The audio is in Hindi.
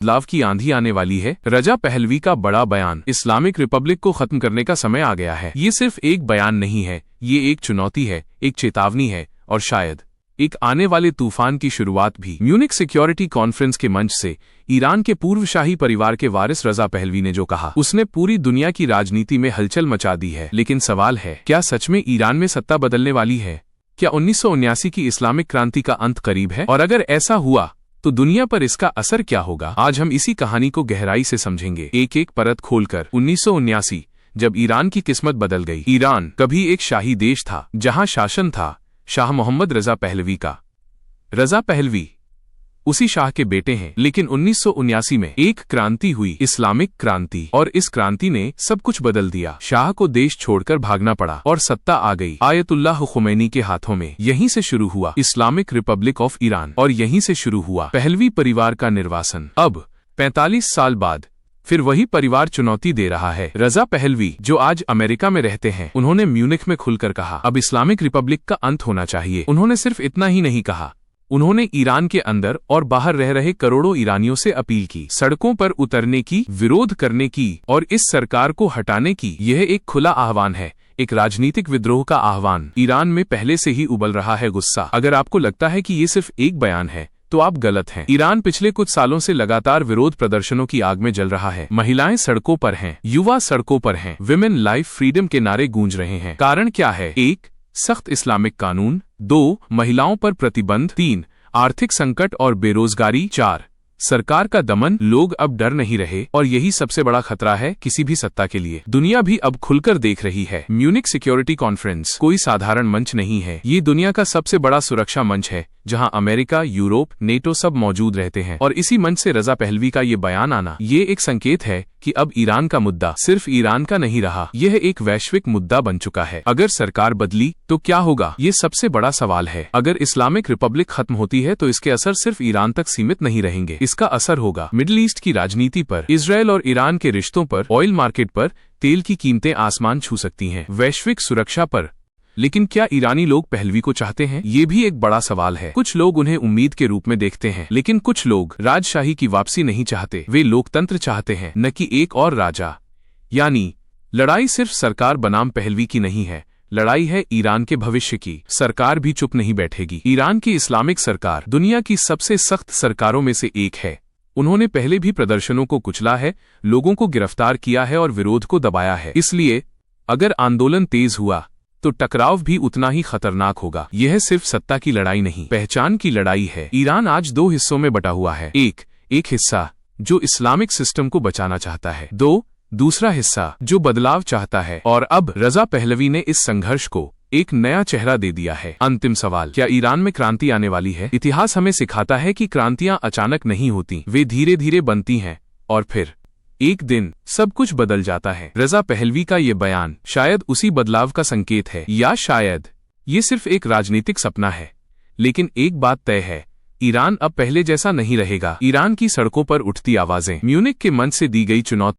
बदलाव की आंधी आने वाली है। रजा पहलवी का बड़ा बयान, इस्लामिक रिपब्लिक को खत्म करने का समय आ गया है। ये सिर्फ एक बयान नहीं है, ये एक चुनौती है, एक चेतावनी है और शायद एक आने वाले तूफान की शुरुआत भी। म्यूनिख सिक्योरिटी कॉन्फ्रेंस के मंच से ईरान के पूर्व शाही परिवार के वारिस रजा पहलवी ने जो कहा, उसने पूरी दुनिया की राजनीति में हलचल मचा दी है। लेकिन सवाल है, क्या सच में ईरान में सत्ता बदलने वाली है? क्या 1979 की इस्लामिक क्रांति का अंत करीब है? और अगर ऐसा हुआ तो दुनिया पर इसका असर क्या होगा? आज हम इसी कहानी को गहराई से समझेंगे, एक एक परत खोलकर। 1979 जब ईरान की किस्मत बदल गई। ईरान कभी एक शाही देश था जहां शासन था शाह मोहम्मद रजा पहलवी का। रजा पहलवी उसी शाह के बेटे हैं। लेकिन 1979 में एक क्रांति हुई, इस्लामिक क्रांति, और इस क्रांति ने सब कुछ बदल दिया। शाह को देश छोड़कर भागना पड़ा और सत्ता आ गई आयतुल्लाह खुमैनी के हाथों में। यहीं से शुरू हुआ इस्लामिक रिपब्लिक ऑफ ईरान और यहीं से शुरू हुआ पहलवी परिवार का निर्वासन। अब 45 साल बाद फिर वही परिवार चुनौती दे रहा है। रजा पहलवी, जो आज अमेरिका में रहते हैं, उन्होंने म्यूनिख में खुलकर कहा, अब इस्लामिक रिपब्लिक का अंत होना चाहिए। उन्होंने सिर्फ इतना ही नहीं कहा, उन्होंने ईरान के अंदर और बाहर रह रहे करोड़ों ईरानियों से अपील की, सड़कों पर उतरने की, विरोध करने की और इस सरकार को हटाने की। यह एक खुला आह्वान है, एक राजनीतिक विद्रोह का आह्वान। ईरान में पहले से ही उबल रहा है गुस्सा। अगर आपको लगता है कि ये सिर्फ एक बयान है तो आप गलत हैं। ईरान पिछले कुछ सालों से लगातार विरोध प्रदर्शनों की आग में जल रहा है। महिलाएं सड़कों पर हैं, युवा सड़कों पर हैं, विमेन लाइफ फ्रीडम के नारे गूंज रहे हैं। कारण क्या है? 1. सख्त इस्लामिक कानून, 2. महिलाओं पर प्रतिबंध, 3. आर्थिक संकट और बेरोजगारी, 4. सरकार का दमन। लोग अब डर नहीं रहे और यही सबसे बड़ा खतरा है किसी भी सत्ता के लिए। दुनिया भी अब खुलकर देख रही है। म्यूनिख सिक्योरिटी कॉन्फ्रेंस कोई साधारण मंच नहीं है, ये दुनिया का सबसे बड़ा सुरक्षा मंच है जहां अमेरिका, यूरोप, नेटो सब मौजूद रहते हैं। और इसी मंच से रजा पहलवी का ये बयान आना, ये एक संकेत है कि अब ईरान का मुद्दा सिर्फ ईरान का नहीं रहा, यह एक वैश्विक मुद्दा बन चुका है। अगर सरकार बदली तो क्या होगा, ये सबसे बड़ा सवाल है। अगर इस्लामिक रिपब्लिक खत्म होती है तो इसके असर सिर्फ ईरान तक सीमित नहीं रहेंगे, इसका असर होगा मिडिल ईस्ट की राजनीति पर, इजरायल और ईरान के रिश्तों पर, ऑयल मार्केट पर, तेल की कीमतें आसमान छू सकती हैं, वैश्विक सुरक्षा पर। लेकिन क्या ईरानी लोग पहलवी को चाहते हैं? ये भी एक बड़ा सवाल है। कुछ लोग उन्हें उम्मीद के रूप में देखते हैं, लेकिन कुछ लोग राजशाही की वापसी नहीं चाहते। वे लोकतंत्र चाहते हैं, न कि एक और राजा। यानी लड़ाई सिर्फ सरकार बनाम पहलवी की नहीं है, लड़ाई है ईरान के भविष्य की। सरकार भी चुप नहीं बैठेगी। ईरान की इस्लामिक सरकार दुनिया की सबसे सख्त सरकारों में से एक है। उन्होंने पहले भी प्रदर्शनों को कुचला है, लोगों को गिरफ्तार किया है और विरोध को दबाया है। इसलिए अगर आंदोलन तेज हुआ तो टकराव भी उतना ही खतरनाक होगा। यह सिर्फ सत्ता की लड़ाई नहीं, पहचान की लड़ाई है। ईरान आज 2 हिस्सों में बटा हुआ है। एक हिस्सा जो इस्लामिक सिस्टम को बचाना चाहता है, 2. दूसरा हिस्सा जो बदलाव चाहता है। और अब रजा पहलवी ने इस संघर्ष को एक नया चेहरा दे दिया है। अंतिम सवाल, क्या ईरान में क्रांति आने वाली है? इतिहास हमें सिखाता है कि क्रांतियां अचानक नहीं होती, वे धीरे धीरे बनती हैं और फिर एक दिन सब कुछ बदल जाता है। रजा पहलवी का ये बयान शायद उसी बदलाव का संकेत है, या शायद ये सिर्फ एक राजनीतिक सपना है। लेकिन एक बात तय है, ईरान अब पहले जैसा नहीं रहेगा। ईरान की सड़कों पर उठती आवाजें, म्यूनिख के मंच से दी गई चुनौती